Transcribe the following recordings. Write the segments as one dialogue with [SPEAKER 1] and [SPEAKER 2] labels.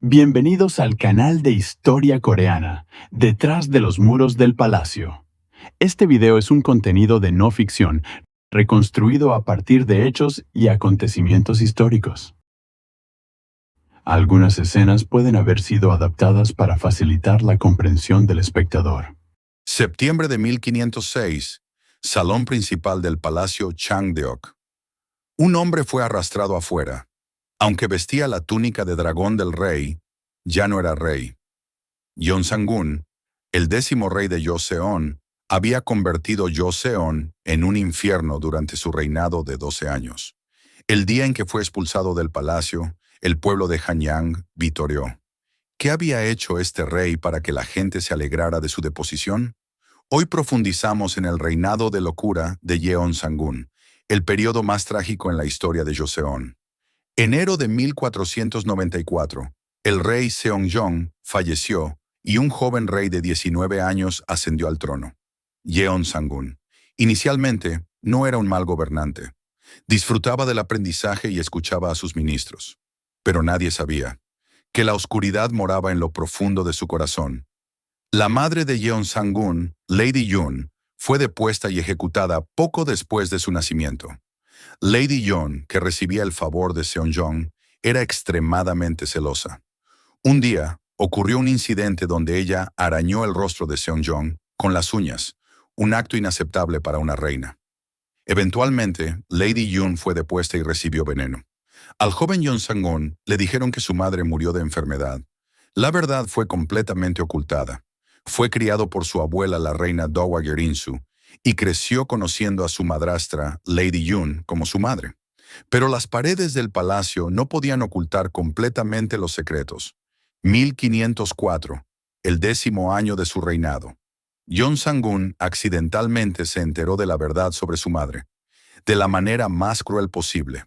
[SPEAKER 1] Bienvenidos al canal de Historia Coreana, detrás de los muros del palacio. Este video es un contenido de no ficción, reconstruido a partir de hechos y acontecimientos históricos. Algunas escenas pueden haber sido adaptadas para facilitar la comprensión del espectador.
[SPEAKER 2] Septiembre de 1506, salón principal del Palacio Changdeok. Un hombre fue arrastrado afuera. Aunque vestía la túnica de dragón del rey, ya no era rey. Yeonsangun, el 10º rey de Joseon, había convertido Joseon en un infierno durante su reinado de 12 años. El día en que fue expulsado del palacio, el pueblo de Hanyang vitoreó. ¿Qué había hecho este rey para que la gente se alegrara de su deposición? Hoy profundizamos en el reinado de locura de Yeonsangun, el periodo más trágico en la historia de Joseon. Enero de 1494, el rey Seongjong falleció y un joven rey de 19 años ascendió al trono. Yeonsangun. Inicialmente, no era un mal gobernante. Disfrutaba del aprendizaje y escuchaba a sus ministros. Pero nadie sabía que la oscuridad moraba en lo profundo de su corazón. La madre de Yeonsangun, Lady Yoon, fue depuesta y ejecutada poco después de su nacimiento. Lady Yoon, que recibía el favor de Seongjong, era extremadamente celosa. Un día, ocurrió un incidente donde ella arañó el rostro de Seongjong con las uñas, un acto inaceptable para una reina. Eventualmente, Lady Yoon fue depuesta y recibió veneno. Al joven Yeonsangun le dijeron que su madre murió de enfermedad. La verdad fue completamente ocultada. Fue criado por su abuela, la reina Dowager Insu, y creció conociendo a su madrastra, Lady Yoon, como su madre. Pero las paredes del palacio no podían ocultar completamente los secretos. 1504, el 10º año de su reinado. Yeonsangun accidentalmente se enteró de la verdad sobre su madre, de la manera más cruel posible.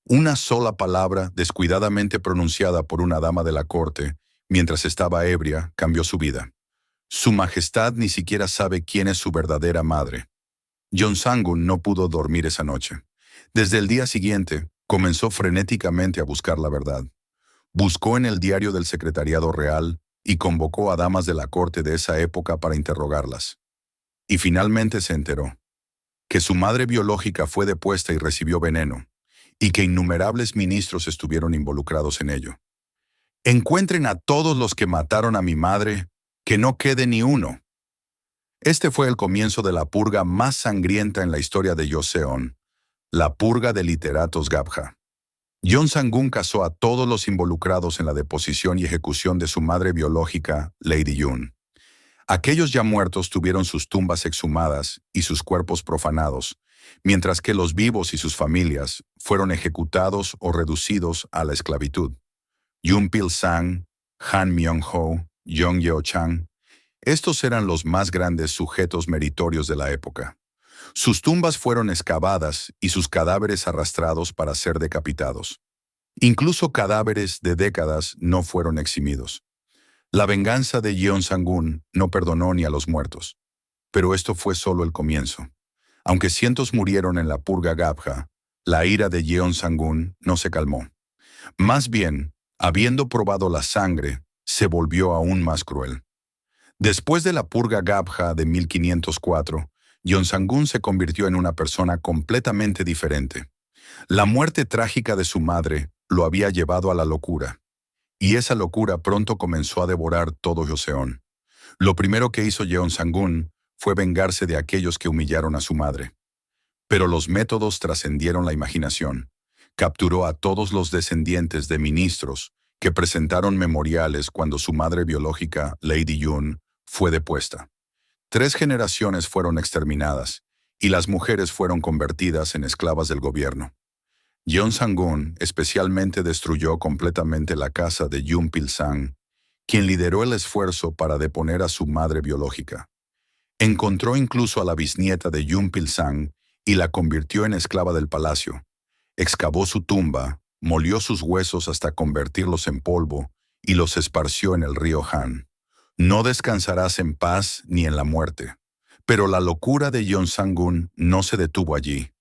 [SPEAKER 2] Una sola palabra descuidadamente pronunciada por una dama de la corte, mientras estaba ebria, cambió su vida. Su Majestad ni siquiera sabe quién es su verdadera madre. Yeonsangun no pudo dormir esa noche. Desde el día siguiente, comenzó frenéticamente a buscar la verdad. Buscó en el diario del Secretariado Real y convocó a damas de la corte de esa época para interrogarlas. Y finalmente se enteró que su madre biológica fue depuesta y recibió veneno, y que innumerables ministros estuvieron involucrados en ello. Encuentren a todos los que mataron a mi madre, que no quede ni uno. Este fue el comienzo de la purga más sangrienta en la historia de Joseon, la purga de literatos Gabja. Yeonsangun casó a todos los involucrados en la deposición y ejecución de su madre biológica, Lady Yoon. Aquellos ya muertos tuvieron sus tumbas exhumadas y sus cuerpos profanados, mientras que los vivos y sus familias fueron ejecutados o reducidos a la esclavitud. Yoon Pil-sang, Han Myung-ho, Jong Yeo-chang, estos eran los más grandes sujetos meritorios de la época. Sus tumbas fueron excavadas y sus cadáveres arrastrados para ser decapitados. Incluso cadáveres de décadas no fueron eximidos. La venganza de Yeonsangun no perdonó ni a los muertos. Pero esto fue solo el comienzo. Aunque cientos murieron en la purga Gabja, la ira de Yeonsangun no se calmó. Más bien, habiendo probado la sangre, se volvió aún más cruel. Después de la purga Gabja de 1504, Yeonsangun se convirtió en una persona completamente diferente. La muerte trágica de su madre lo había llevado a la locura, y esa locura pronto comenzó a devorar todo Joseon. Lo primero que hizo Yeonsangun fue vengarse de aquellos que humillaron a su madre. Pero los métodos trascendieron la imaginación. Capturó a todos los descendientes de ministros que presentaron memoriales cuando su madre biológica, Lady Yoon, fue depuesta. 3 generaciones fueron exterminadas, y las mujeres fueron convertidas en esclavas del gobierno. Yeonsangun especialmente destruyó completamente la casa de Yoon Pil-sang, quien lideró el esfuerzo para deponer a su madre biológica. Encontró incluso a la bisnieta de Yoon Pil-sang y la convirtió en esclava del palacio. Excavó su tumba, molió sus huesos hasta convertirlos en polvo y los esparció en el río Han. No descansarás en paz ni en la muerte. Pero la locura de Yeonsangun no se detuvo allí.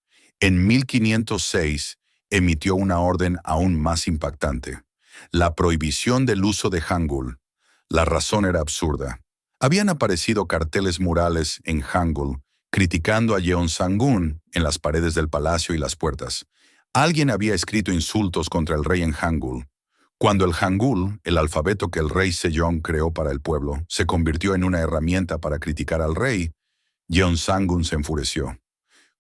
[SPEAKER 2] En 1506 emitió una orden aún más impactante. la prohibición del uso de Hangul. La razón era absurda. Habían aparecido carteles murales en Hangul criticando a Yeonsangun en las paredes del palacio y las puertas. Alguien había escrito insultos contra el rey en Hangul. Cuando el Hangul, el alfabeto que el rey Sejong creó para el pueblo, se convirtió en una herramienta para criticar al rey, Yeonsangun se enfureció.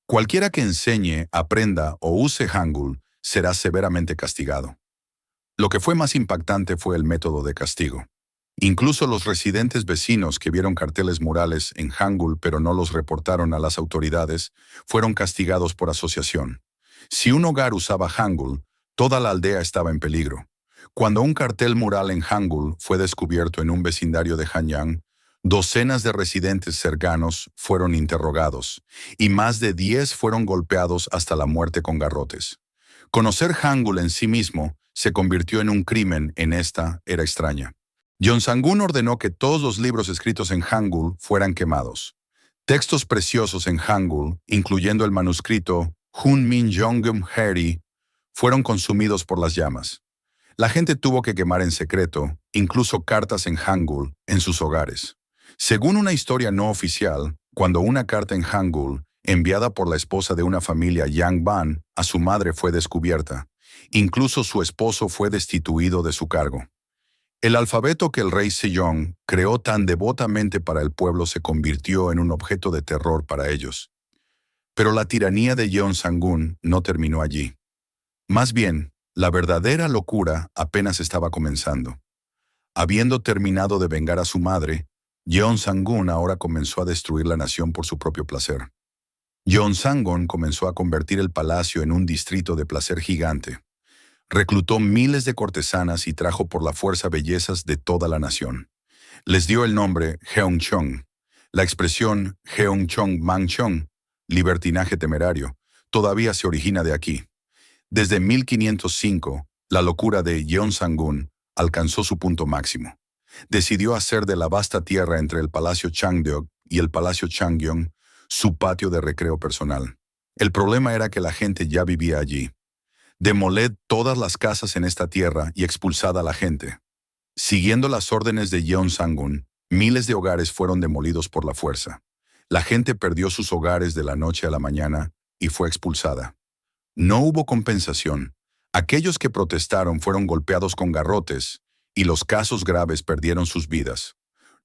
[SPEAKER 2] Cualquiera que enseñe, aprenda o use Hangul será severamente castigado. Lo que fue más impactante fue el método de castigo. Incluso los residentes vecinos que vieron carteles murales en Hangul pero no los reportaron a las autoridades, fueron castigados por asociación. Si un hogar usaba Hangul, toda la aldea estaba en peligro. Cuando un cartel mural en Hangul fue descubierto en un vecindario de Hanyang, docenas de residentes cercanos fueron interrogados y más de 10 fueron golpeados hasta la muerte con garrotes. Conocer Hangul en sí mismo se convirtió en un crimen en esta era extraña. Yeonsangun ordenó que todos los libros escritos en Hangul fueran quemados. Textos preciosos en Hangul, incluyendo el manuscrito Hunmin Jeongeum Heri, fueron consumidos por las llamas. La gente tuvo que quemar en secreto, incluso cartas en Hangul, en sus hogares. Según una historia no oficial, cuando una carta en Hangul, enviada por la esposa de una familia Yangban, a su madre fue descubierta, incluso su esposo fue destituido de su cargo. El alfabeto que el rey Sejong creó tan devotamente para el pueblo se convirtió en un objeto de terror para ellos. Pero la tiranía de Yeonsangun no terminó allí. Más bien, la verdadera locura apenas estaba comenzando. Habiendo terminado de vengar a su madre, Yeonsangun ahora comenzó a destruir la nación por su propio placer. Yeonsangun comenzó a convertir el palacio en un distrito de placer gigante. Reclutó miles de cortesanas y trajo por la fuerza bellezas de toda la nación. Les dio el nombre Heongchong. La expresión Heongchong Mangchong, libertinaje temerario, todavía se origina de aquí. Desde 1505, la locura de Yeonsangun alcanzó su punto máximo. Decidió hacer de la vasta tierra entre el Palacio Changdeok y el Palacio Changgyeong su patio de recreo personal. El problema era que la gente ya vivía allí. Demoled todas las casas en esta tierra y expulsad a la gente. Siguiendo las órdenes de Yeonsangun, miles de hogares fueron demolidos por la fuerza. La gente perdió sus hogares de la noche a la mañana y fue expulsada. No hubo compensación. Aquellos que protestaron fueron golpeados con garrotes y los casos graves perdieron sus vidas.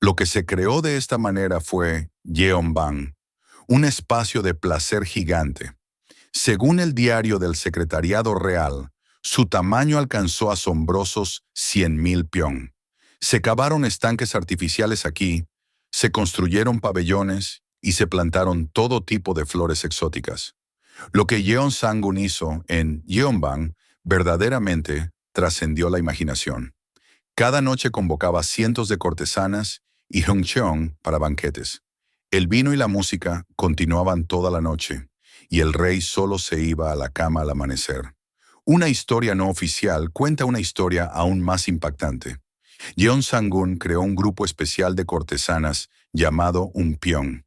[SPEAKER 2] Lo que se creó de esta manera fue Yeonbang, un espacio de placer gigante. Según el diario del Secretariado Real, su tamaño alcanzó asombrosos 100.000 pyong. Se cavaron estanques artificiales aquí, se construyeron pabellones y se plantaron todo tipo de flores exóticas. Lo que Yeonsangun hizo en Yeonbang verdaderamente trascendió la imaginación. Cada noche convocaba cientos de cortesanas y Heongcheong para banquetes. El vino y la música continuaban toda la noche, y el rey solo se iba a la cama al amanecer. Una historia no oficial cuenta una historia aún más impactante. Yeonsangun creó un grupo especial de cortesanas llamado Unpyeong,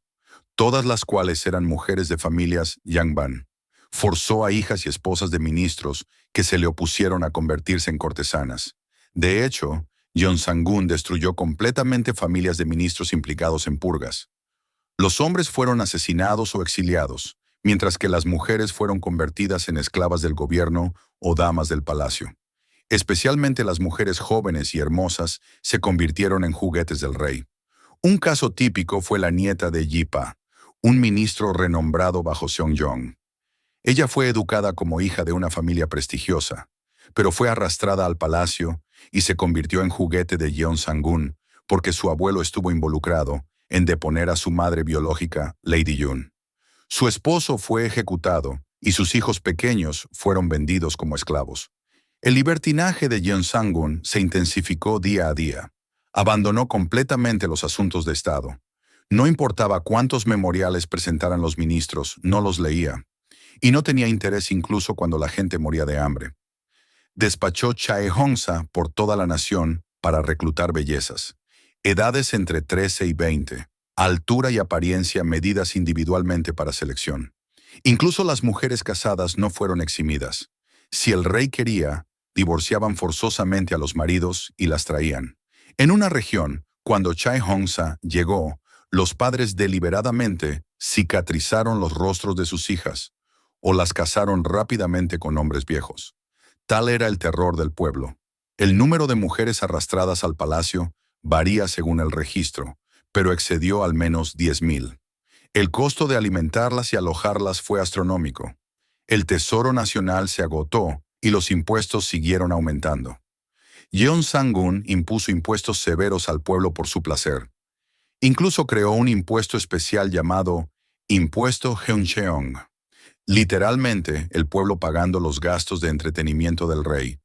[SPEAKER 2] todas las cuales eran mujeres de familias Yangban. Forzó a hijas y esposas de ministros que se le opusieron a convertirse en cortesanas. De hecho, Yeonsangun destruyó completamente familias de ministros implicados en purgas. Los hombres fueron asesinados o exiliados, mientras que las mujeres fueron convertidas en esclavas del gobierno o damas del palacio. Especialmente las mujeres jóvenes y hermosas se convirtieron en juguetes del rey. Un caso típico fue la nieta de Yipa, un ministro renombrado bajo Seongjong. Ella fue educada como hija de una familia prestigiosa, pero fue arrastrada al palacio y se convirtió en juguete de Yeonsangun porque su abuelo estuvo involucrado en deponer a su madre biológica, Lady Yun. Su esposo fue ejecutado y sus hijos pequeños fueron vendidos como esclavos. El libertinaje de Yeonsangun se intensificó día a día. Abandonó completamente los asuntos de Estado. No importaba cuántos memoriales presentaran los ministros, no los leía. Y no tenía interés incluso cuando la gente moría de hambre. Despachó chaehongsa por toda la nación para reclutar bellezas. Edades entre 13 y 20. Altura y apariencia medidas individualmente para selección. Incluso las mujeres casadas no fueron eximidas. Si el rey quería, divorciaban forzosamente a los maridos y las traían. En una región, cuando Chai Hongsa llegó, los padres deliberadamente cicatrizaron los rostros de sus hijas o las casaron rápidamente con hombres viejos. Tal era el terror del pueblo. El número de mujeres arrastradas al palacio varía según el registro, pero excedió al menos 10,000. El costo de alimentarlas y alojarlas fue astronómico. El tesoro nacional se agotó y los impuestos siguieron aumentando. Yeon Sang-gun impuso impuestos severos al pueblo por su placer. Incluso creó un impuesto especial llamado Impuesto Heuncheong. Literalmente, el pueblo pagando los gastos de entretenimiento del rey.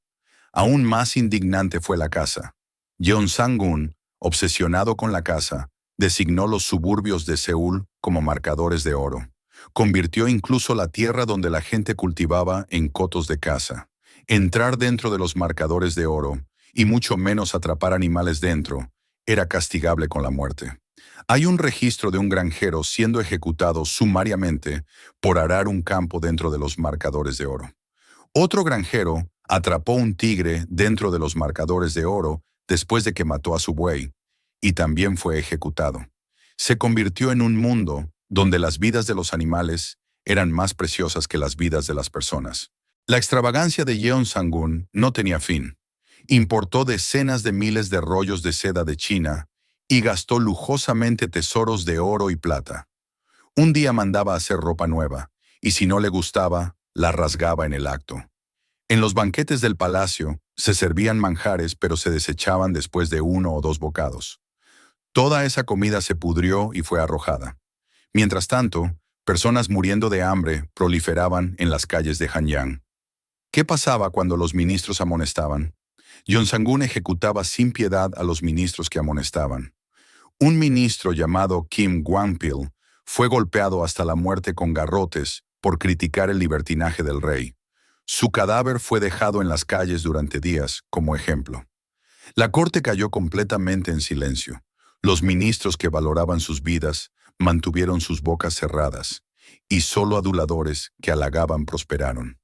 [SPEAKER 2] Aún más indignante fue la caza. Yeon Sang-gun, obsesionado con la caza, designó los suburbios de Seúl como marcadores de oro. Convirtió incluso la tierra donde la gente cultivaba en cotos de caza. Entrar dentro de los marcadores de oro, y mucho menos atrapar animales dentro, era castigable con la muerte. Hay un registro de un granjero siendo ejecutado sumariamente por arar un campo dentro de los marcadores de oro. Otro granjero atrapó un tigre dentro de los marcadores de oro después de que mató a su buey, y también fue ejecutado. Se convirtió en un mundo donde las vidas de los animales eran más preciosas que las vidas de las personas. La extravagancia de Yeon Sang-gun no tenía fin. Importó decenas de miles de rollos de seda de China y gastó lujosamente tesoros de oro y plata. Un día mandaba hacer ropa nueva, y si no le gustaba, la rasgaba en el acto. En los banquetes del palacio se servían manjares, pero se desechaban después de 1 o 2 bocados. Toda esa comida se pudrió y fue arrojada. Mientras tanto, personas muriendo de hambre proliferaban en las calles de Hanyang. ¿Qué pasaba cuando los ministros amonestaban? Yeon Sang-gun ejecutaba sin piedad a los ministros que amonestaban. Un ministro llamado Kim Gwang-pil fue golpeado hasta la muerte con garrotes por criticar el libertinaje del rey. Su cadáver fue dejado en las calles durante días como ejemplo. La corte cayó completamente en silencio. Los ministros que valoraban sus vidas mantuvieron sus bocas cerradas, y solo aduladores que halagaban prosperaron.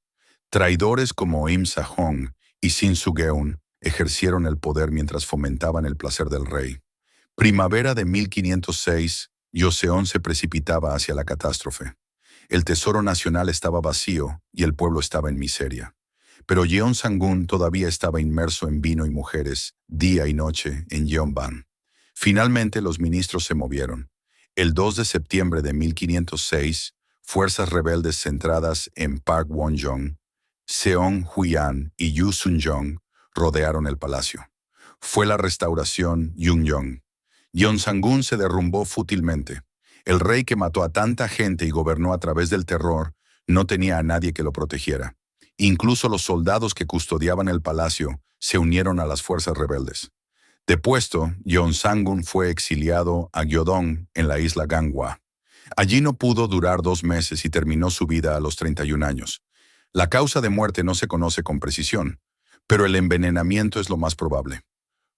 [SPEAKER 2] Traidores como Im Sa-hong y Sin Su-geun ejercieron el poder mientras fomentaban el placer del rey. Primavera de 1506, Joseon se precipitaba hacia la catástrofe. El tesoro nacional estaba vacío y el pueblo estaba en miseria. Pero Yeon Sang-gun todavía estaba inmerso en vino y mujeres, día y noche, en Yeonban. Finalmente los ministros se movieron. El 2 de septiembre de 1506, fuerzas rebeldes centradas en Park Won-jong, Seong Huyan y Yu Sun-jong rodearon el palacio. Fue la restauración Yun-jong. Yeon Sang-gun se derrumbó fútilmente. El rey que mató a tanta gente y gobernó a través del terror no tenía a nadie que lo protegiera. Incluso los soldados que custodiaban el palacio se unieron a las fuerzas rebeldes. Depuesto, Yeon Sang-gun fue exiliado a Gyeodong en la isla Gangwa. Allí no pudo durar 2 meses y terminó su vida a los 31 años. La causa de muerte no se conoce con precisión, pero el envenenamiento es lo más probable.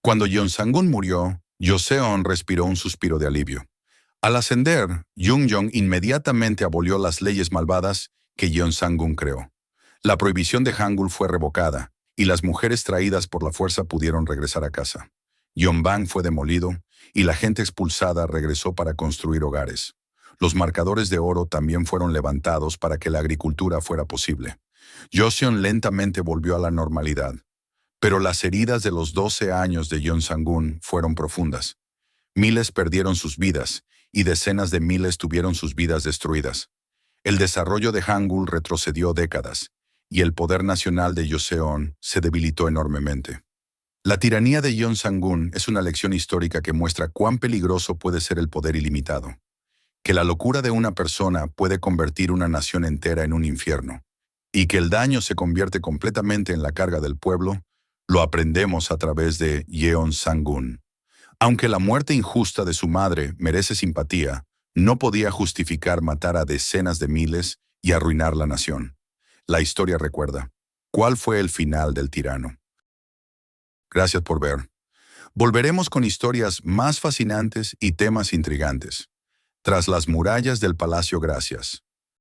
[SPEAKER 2] Cuando Yeon Sang-gun murió, Joseon respiró un suspiro de alivio. Al ascender, Yun-jong inmediatamente abolió las leyes malvadas que Yeon Sang-gun creó. La prohibición de Hangul fue revocada, y las mujeres traídas por la fuerza pudieron regresar a casa. Yeonban fue demolido, y la gente expulsada regresó para construir hogares. Los marcadores de oro también fueron levantados para que la agricultura fuera posible. Joseon lentamente volvió a la normalidad, pero las heridas de los 12 años de Yeon Sang-gun fueron profundas. Miles perdieron sus vidas, y decenas de miles tuvieron sus vidas destruidas. El desarrollo de Hangul retrocedió décadas, y el poder nacional de Joseon se debilitó enormemente. La tiranía de Yeon Sang-gun es una lección histórica que muestra cuán peligroso puede ser el poder ilimitado. Que la locura de una persona puede convertir una nación entera en un infierno, y que el daño se convierte completamente en la carga del pueblo, lo aprendemos a través de Yeon Sang-gun. Aunque la muerte injusta de su madre merece simpatía, no podía justificar matar a decenas de miles y arruinar la nación. La historia recuerda. ¿Cuál fue el final del tirano? Gracias por ver. Volveremos con historias más fascinantes y temas intrigantes. Tras las murallas del Palacio Gracias.